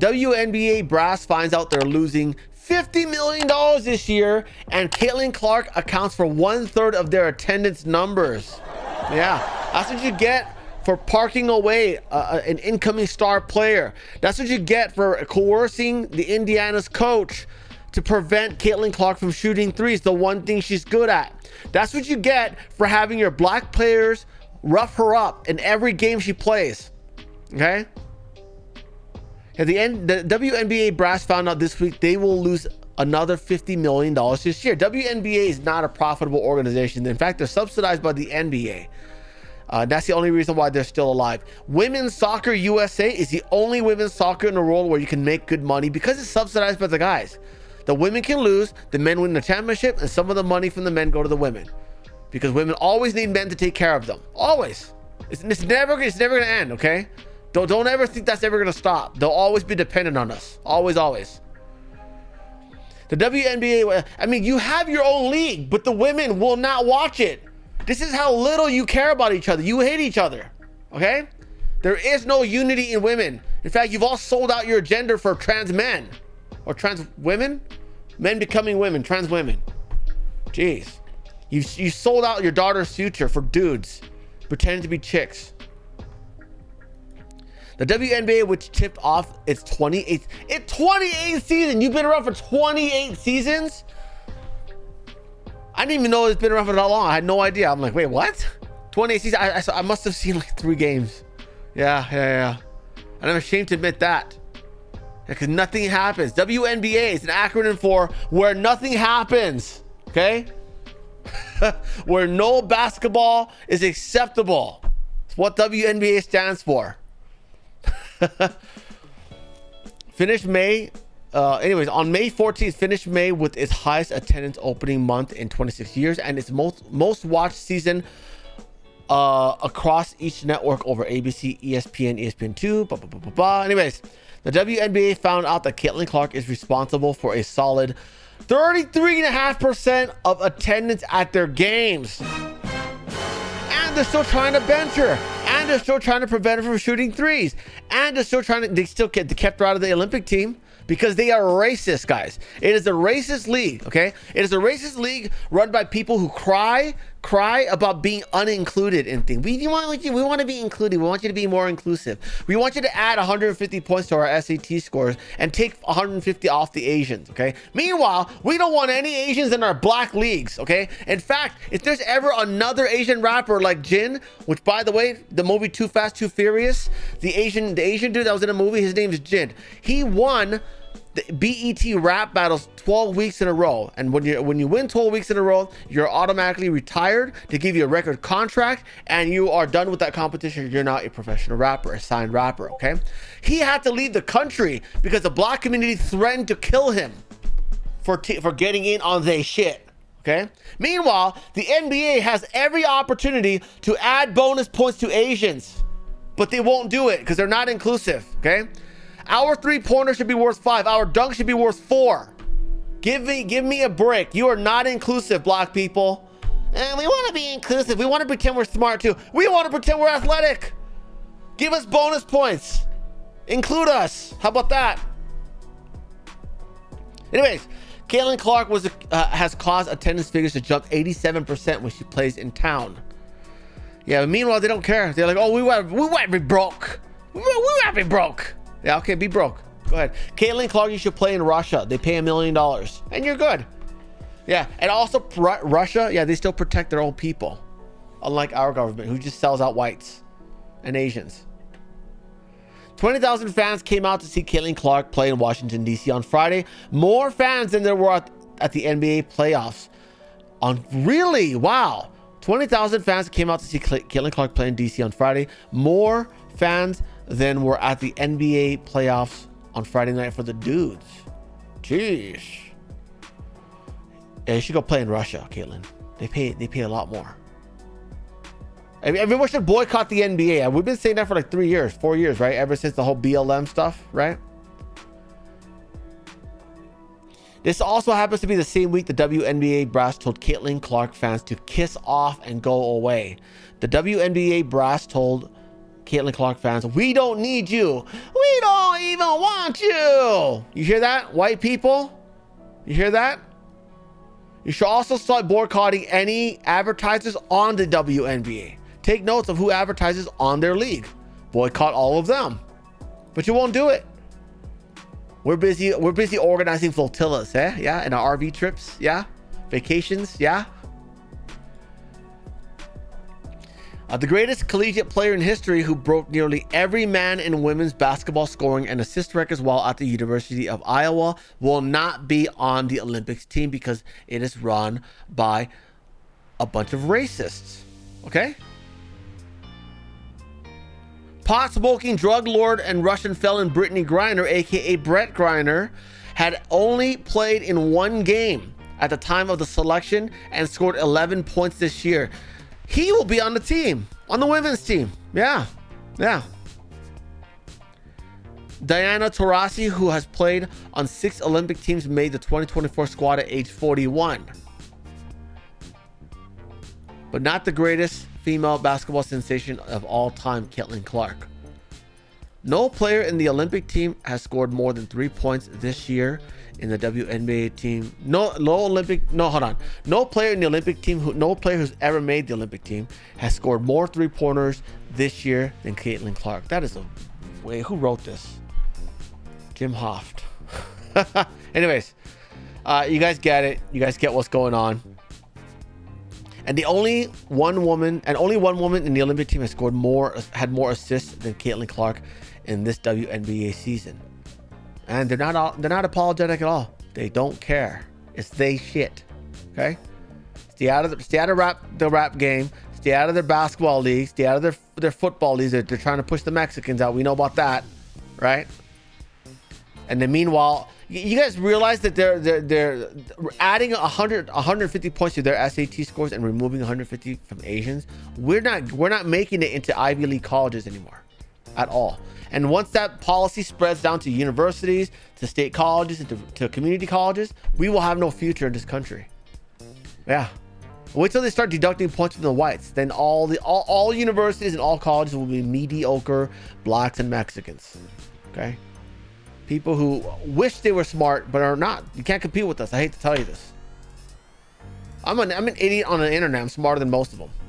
WNBA brass finds out they're losing $50 million this year, and Caitlyn Clark accounts for 1/3 of their attendance numbers. Yeah, that's what you get for parking away an incoming star player. That's what you get for coercing the Indiana's coach to prevent Caitlyn Clark from shooting threes, the one thing she's good at. That's what you get for having your black players rough her up in every game she plays. Okay? At the end, the WNBA brass found out this week they will lose another $50 million this year. WNBA is not a profitable organization. In fact, they're subsidized by the NBA. That's the only reason why they're still alive. Women's Soccer USA is the only women's soccer in the world where you can make good money because it's subsidized by the guys. The women can lose, the men win the championship, and some of the money from the men go to the women. Because women always need men to take care of them. Always. It's never going to end, okay? Don't ever think that's ever going to stop. They'll always be dependent on us. Always, always. The WNBA, I mean, you have your own league, but the women will not watch it. This is how little you care about each other. You hate each other, okay? There is no unity in women. In fact, you've all sold out your gender for trans men. Or trans women? Men becoming women, trans women. Jeez. You sold out your daughter's future for dudes pretending to be chicks. The WNBA, which tipped off its 28th season. You've been around for 28 seasons? I didn't even know it's been around for that long. I had no idea. I'm like, wait, what? 28 seasons? I must have seen like 3 games. Yeah. And I'm ashamed to admit that. Because nothing happens. WNBA is an acronym for where nothing happens. Okay? Where no basketball is acceptable. It's what WNBA stands for. Finished May. On May 14th, finished May with its highest attendance opening month in 26 years and its most watched season across each network over ABC, ESPN, ESPN2. Anyways, the WNBA found out that Caitlyn Clark is responsible for a solid 33.5% of attendance at their games. And they're still trying to bench her. And they're still trying to prevent her from shooting threes. And they kept her out of the Olympic team because they are racist, guys. It is a racist league, okay? It is a racist league run by people who cry about being unincluded in things. We want to be included. We want you to be more inclusive. We want you to add 150 points to our SAT scores and take 150 off the Asians, okay? Meanwhile, we don't want any Asians in our black leagues, okay? In fact, if there's ever another Asian rapper like Jin, which by the way, the movie Too Fast, Too Furious, the Asian dude that was in a movie, his name is Jin. He won the BET rap battles 12 weeks in a row, and when you win 12 weeks in a row, you're automatically retired. They give you a record contract and you are done with that competition. You're not a professional rapper, a signed rapper, okay? He had to leave the country because the black community threatened to kill him for getting in on their shit, okay? Meanwhile, the NBA has every opportunity to add bonus points to Asians, but they won't do it because they're not inclusive, okay? Our 3-pointer should be worth 5. Our dunk should be worth 4. Give me a break. You are not inclusive, black people. And we want to be inclusive. We want to pretend we're smart too. We want to pretend we're athletic. Give us bonus points. Include us. How about that? Anyways, Caitlyn Clark has caused attendance figures to jump 87% when she plays in town. Yeah, but meanwhile, they don't care. They're like, oh, we want to be broke. We want to be broke. Yeah, okay, be broke. Go ahead. Caitlyn Clark, you should play in Russia. They pay $1 million. And you're good. Yeah, and also Russia, yeah, they still protect their own people. Unlike our government, who just sells out whites and Asians. 20,000 fans came out to see Caitlyn Clark play in Washington, D.C. on Friday. More fans than there were at the NBA playoffs. Really? Wow. 20,000 fans came out to see Caitlyn Clark play in D.C. on Friday. More fans than were at the NBA playoffs on Friday night for the dudes. Jeez. Yeah, you should go play in Russia, Caitlyn. They pay a lot more. I mean, everyone should boycott the NBA. We've been saying that for like 4 years, right? Ever since the whole BLM stuff, right? This also happens to be the same week the WNBA brass told Caitlyn Clark fans to kiss off and go away. The WNBA brass told Caitlyn Clark fans, we don't need you. We don't even want you. You hear that, white people? You hear that? You should also start boycotting any advertisers on the WNBA. Take notes of who advertises on their league. Boycott all of them. But you won't do it. We're busy organizing flotillas, eh? Yeah, and our RV trips, yeah? Vacations, yeah? The greatest collegiate player in history who broke nearly every man and women's basketball scoring and assist records while at the University of Iowa will not be on the Olympics team because it is run by a bunch of racists, okay? Pot-smoking drug lord and Russian felon Brittany Griner, aka Brett Griner, had only played in one game at the time of the selection and scored 11 points this year. He will be on the team, on the women's team. Yeah. Diana Taurasi, who has played on 6 Olympic teams, made the 2024 squad at age 41. But not the greatest female basketball sensation of all time, Caitlyn Clark. No player in the Olympic team has scored more than 3 points this year in the WNBA team. No player in the Olympic team, no player who's ever made the Olympic team has scored more 3-pointers this year than Caitlyn Clark. That is who wrote this? Jim Hoft. Anyways, you guys get it. You guys get what's going on. And only one woman in the Olympic team had more assists than Caitlyn Clark in this WNBA season. And they're not apologetic at all. They don't care. It's they shit. Okay? Stay out of the rap game. Stay out of their basketball leagues. Stay out of their football leagues. They're trying to push the Mexicans out. We know about that, right? And then meanwhile, you guys realize that they're adding 150 points to their SAT scores and removing 150 from Asians. We're not making it into Ivy League colleges anymore at all. And once that policy spreads down to universities, to state colleges, and to community colleges, we will have no future in this country. Yeah. Wait till they start deducting points from the whites. Then all universities and all colleges will be mediocre blacks and Mexicans. Okay? People who wish they were smart but are not. You can't compete with us. I hate to tell you this. I'm an idiot on the internet. I'm smarter than most of them.